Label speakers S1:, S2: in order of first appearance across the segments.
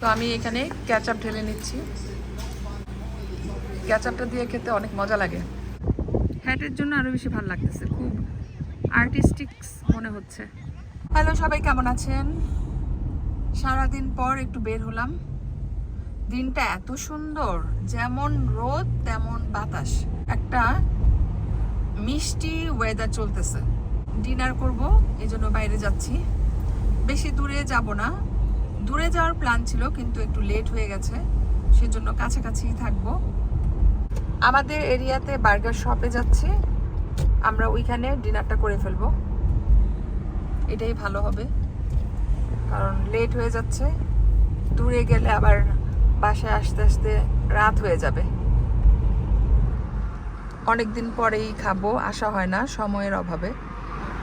S1: তো আমি এখানে কেচাপ ঢেলে নিচ্ছি। কেচাপটা দিয়ে খেতে অনেক মজা লাগে। হ্যাটের জন্য আরো বেশি ভালো লাগতেছে, খুব আর্টিস্টিক মনে হচ্ছে। হ্যালো সবাই, কেমন আছেন? সারাদিন পর একটু বের হলাম। দিনটা এত সুন্দর, যেমন রোদ তেমন বাতাস, একটা মিষ্টি ওয়েদার চলতেছে। ডিনার করব, এই জন্য বাইরে যাচ্ছি। বেশি দূরে যাব না, দূরে যাওয়ার প্ল্যান ছিল কিন্তু একটু লেট হয়ে গেছে, সেজন্য কাছাকাছিই থাকবো। আমাদের এরিয়াতে বার্গার শপে যাচ্ছি, আমরা ওইখানে ডিনারটা করে ফেলবো। এটাই ভালো হবে, কারণ লেট হয়ে যাচ্ছে। দূরে গেলে আবার বাসায় আসতে আসতে রাত হয়ে যাবে। অনেকদিন পরেই খাবো, আসা হয় না সময়ের অভাবে।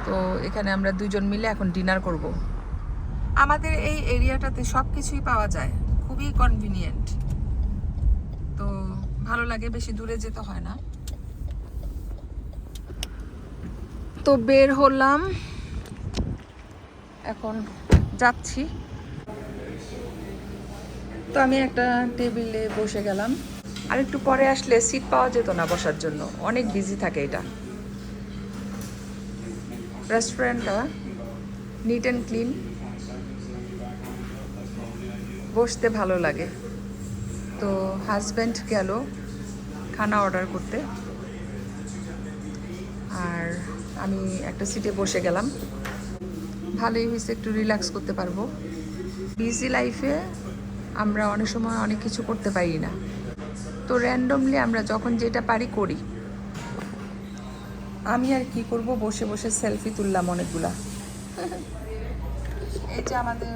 S1: তো এখানে আমরা দুজন মিলে এখন ডিনার করব। আমাদের এই এরিয়াটাতে সব কিছুই পাওয়া যায়, খুবই কনভিনিয়েন্ট। তো ভালো লাগে, বেশি দূরে যেতে হয় না। তো বের হলাম, এখন যাচ্ছি। তো আমি একটা টেবিলে বসে গেলাম। আর একটু পরে আসলে সিট পাওয়া যেত না বসার জন্য, অনেক বিজি থাকে এটা। রেস্টুরেন্টটা নিট অ্যান্ড ক্লিন, বসতে ভালো লাগে। তো হাজব্যান্ড গেল খানা অর্ডার করতে, আর আমি একটা সিটে বসে গেলাম। ভালোই হয়েছে, একটু রিল্যাক্স করতে পারবো। বিজি লাইফে আমরা অনেক সময় অনেক কিছু করতে পারি না, তো র্যান্ডমলি আমরা যখন যেটা পারি করি। আমি আর কি করব, বসে বসে সেলফি তুললাম অনেকগুলা। এই যে আমাদের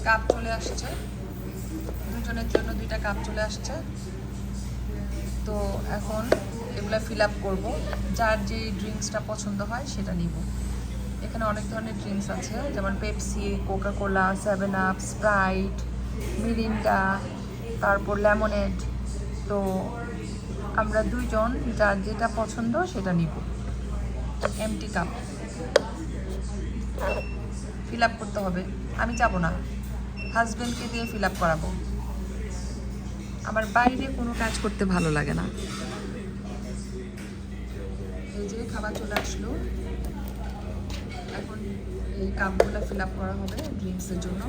S1: কাপ চলে আসছে, দুজনের জন্য 2টা কাপ চলে আসছে। তো এখন এগুলা ফিল আপ করবো, যার যে ড্রিঙ্কসটা পছন্দ হয় সেটা নিব। এখানে অনেক ধরনের ড্রিঙ্কস আছে, যেমন Pepsi, Coca Cola, 7 up, Sprite, Mirinda, তারপর লেমনেড। তো আমরা দুইজন যার যেটা পছন্দ সেটা নিব। এমটি কাপ ফিল আপ করতে হবে, আমি যাব না, হাজব্যান্ডকে দিয়ে ফিল আপ করাবো। আমার বাইরে কোনো কাজ করতে ভালো লাগে না। এই যে খাবার চলে আসলো, এখন এই কাপগুলো ফিল আপ করা হবে ড্রিঙ্কসের জন্য।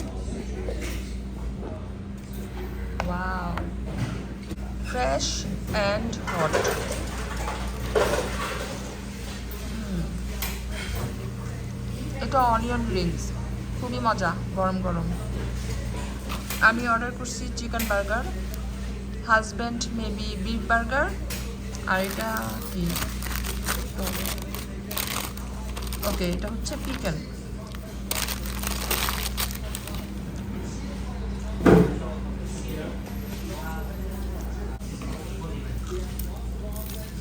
S1: Wow, fresh and hot. এটা অনিয়ন ড্রিঙ্কস, খুবই মজা, গরম গরম। আমি অর্ডার করছি chicken burger, husband maybe beef burger, আর এটা কি, ওকে এটা হচ্ছে পিকেল।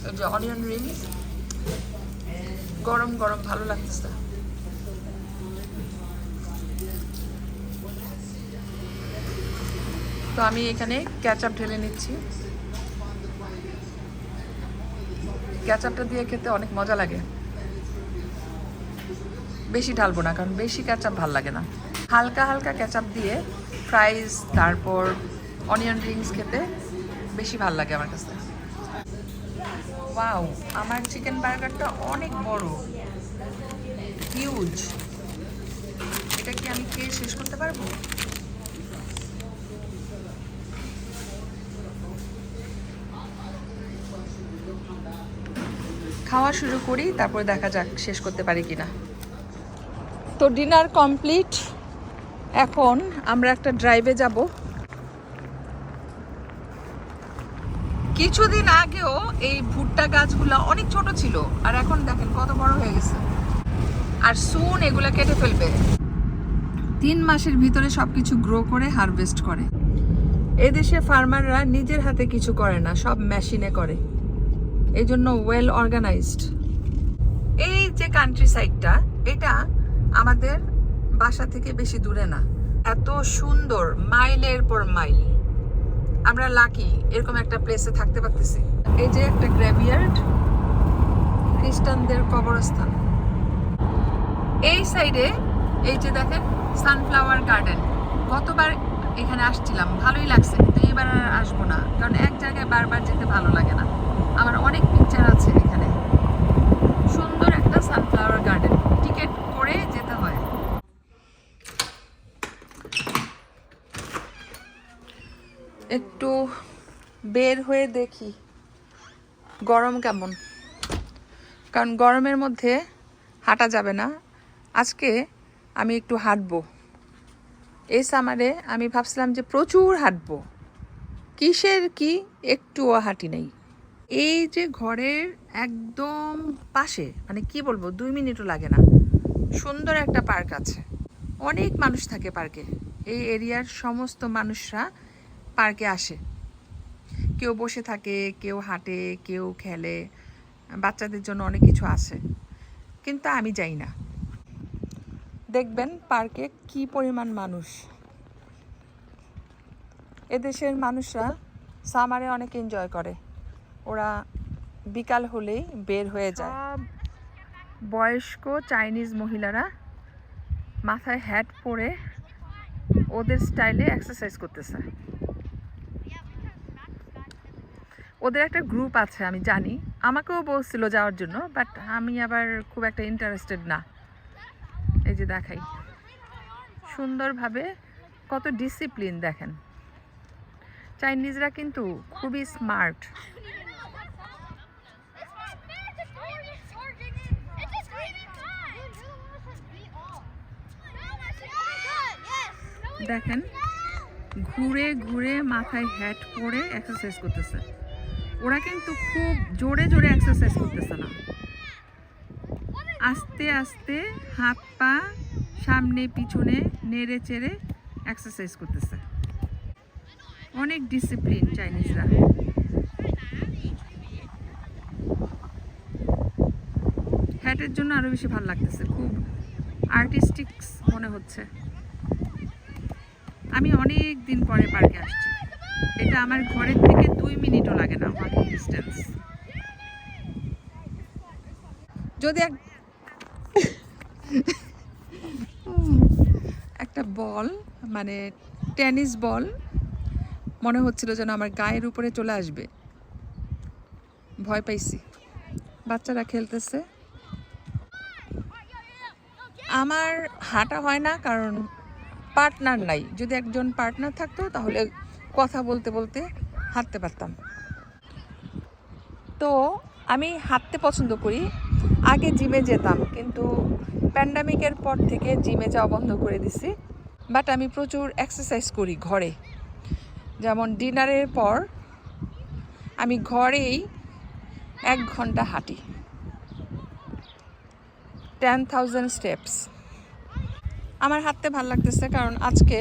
S1: এই যে অনিয়ন রিংস, গরম গরম, ভালো লাগতেছে। তো আমি এখানে কেচাপ ঢেলে নিচ্ছি। কেচাপটা দিয়ে খেতে অনেক মজা লাগে। বেশি ঢালবো না, কারণ বেশি কেচাপ ভাল লাগে না। হালকা হালকা কেচাপ দিয়ে ফ্রাইজ, তারপর অনিয়ন রিংস খেতে বেশি ভাল লাগে আমার কাছে। ওয়াও, আমার চিকেন বার্গারটা অনেক বড়, হিউজ। এটা কি আমি খেয়ে শেষ করতে পারবো? খাওয়া শুরু করি, তারপরে দেখা যাক শেষ করতে পারি কিনা। তো ডিনার কমপ্লিট, এখন আমরা একটা ড্রাইভে যাব। কিছুদিন আগেও এই ভুট্টা গাছগুলো অনেক ছোট ছিল, আর এখন দেখেন কত বড় হয়ে গেছে। আর সুন এগুলা কেটে ফেলবে। 3 মাসের ভিতরে সবকিছু গ্রো করে হারভেস্ট করে। এদেশে ফার্মাররা নিজের হাতে কিছু করে না, সব মেশিনে করে, এই জন্য ওয়েল অর্গানাইজড। এই যে কান্ট্রি সাইডটা, এটা আমাদের বাসা থেকে বেশি দূরে না, এত সুন্দর, মাইলের পর মাইল। আমরা লাকি এরকম একটা প্লেসে থাকতে পারতেছি। এই যে একটা গ্রেভিয়ার্ড, খ্রিস্টানদের কবরস্থান। এই সাইডে এই যে দেখেন সানফ্লাওয়ার গার্ডেন। গতবার এখানে আসছিলাম, ভালোই লাগছে, কিন্তু এবার আর আসবো না, কারণ এক জায়গায় বারবার যেতে ভালো লাগে না। আমার অনেক পিকচার আছে এখানে। সুন্দর একটা সানফ্লাওয়ার গার্ডেন, টিকিট করে যেতে হয়। একটু বের হয়ে দেখি গরম কেমন, কারণ গরমের মধ্যে হাঁটা যাবে না। আজকে আমি একটু হাঁটবো। এই সামারে আমি ভাবছিলাম যে প্রচুর হাঁটবো, কিসের কি, একটুও হাঁটি নেই। এই যে ঘরের একদম পাশে, মানে কি বলবো, 2 মিনিটও লাগে না, সুন্দর একটা পার্ক আছে। অনেক মানুষ থাকে পার্কে। এই এরিয়ার সমস্ত মানুষরা পার্কে আসে, কেউ বসে থাকে, কেউ হাঁটে, কেউ খেলে, বাচ্চাদের জন্য অনেক কিছু আছে, কিন্তু আমি যাই না। দেখবেন পার্কে কি পরিমাণ মানুষ। এদেশের মানুষরা সামারে অনেক এনজয় করে, ওরা বিকাল হলেই বের হয়ে যায়। বয়স্ক চাইনিজ মহিলারা মাথায় হ্যাট পরে ওদের স্টাইলে এক্সারসাইজ করতেছে। ওদের একটা গ্রুপ আছে, আমি জানি, আমাকেও বলছিল যাওয়ার জন্য, বাট আমি আবার খুব একটা ইন্টারেস্টেড না। এই যে দেখাই সুন্দরভাবে, কত ডিসিপ্লিন দেখেন। চাইনিজরা কিন্তু খুবই স্মার্ট। দেখেন ঘুরে ঘুরে মাথায় হ্যাট পরে এক্সারসাইজ করতেছে। ওরা কিন্তু খুব জোরে জোরে এক্সারসাইজ করতেছে না, আস্তে আস্তে হাত পা সামনে পিছনে নেড়ে চেড়ে এক্সারসাইজ করতেছে। অনেক ডিসিপ্লিন চাইনিজরা। হ্যাটের জন্য আরো বেশি ভালো লাগতেছে, খুব আর্টিস্টিক্স মনে হচ্ছে। আমি অনেক দিন পরে পার্কে আসছি। এটা আমার ঘরের থেকে 2 মিনিটও লাগে না, ওয়াকিং ডিস্টেন্স। যদি একটা বল, মানে টেনিস বল, মনে হচ্ছিল যেন আমার গায়ের উপরে চলে আসবে, ভয় পাইছি। বাচ্চারা খেলতেছে। আমার হাঁটা হয় না, কারণ পার্টনার নাই। যদি একজন পার্টনার থাকতো তাহলে কথা বলতে বলতে হাঁটতে পারতাম। তো আমি হাঁটতে পছন্দ করি। আগে জিমে যেতাম, কিন্তু প্যান্ডামিকের পর থেকে জিমে যাওয়া বন্ধ করে দিছি। বাট আমি প্রচুর এক্সারসাইজ করি ঘরে। যেমন ডিনারের পর আমি ঘরেই 1 ঘন্টা হাঁটি, 10,000 স্টেপস। আমার হাঁটতে ভালো লাগতেছে, কারণ আজকে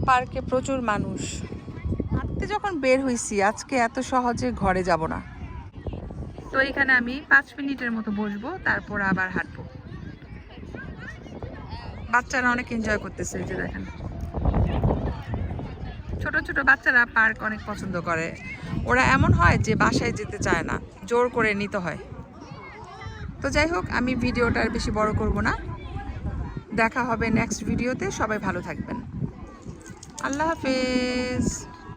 S1: পার্কে প্রচুর মানুষ। হাঁটতে যখন বের হইছি, আজকে এত সহজে ঘরে যাব না। তো এখানে আমি 5 মিনিটের মতো বসবো, তারপর আবার হাঁটবো। বাচ্চারা অনেক এনজয় করতেছে, এই যে দেখেন ছোট ছোট বাচ্চারা পার্ক অনেক পছন্দ করে। ওরা এমন হয় যে বাসায় যেতে চায় না, জোর করে নিতে হয়। তো যাই হোক, আমি ভিডিওটা আর বেশি বড় করব না। দেখা হবে নেক্সট ভিডিওতে। সবাই ভালো থাকবেন। আল্লাহ হাফেজ।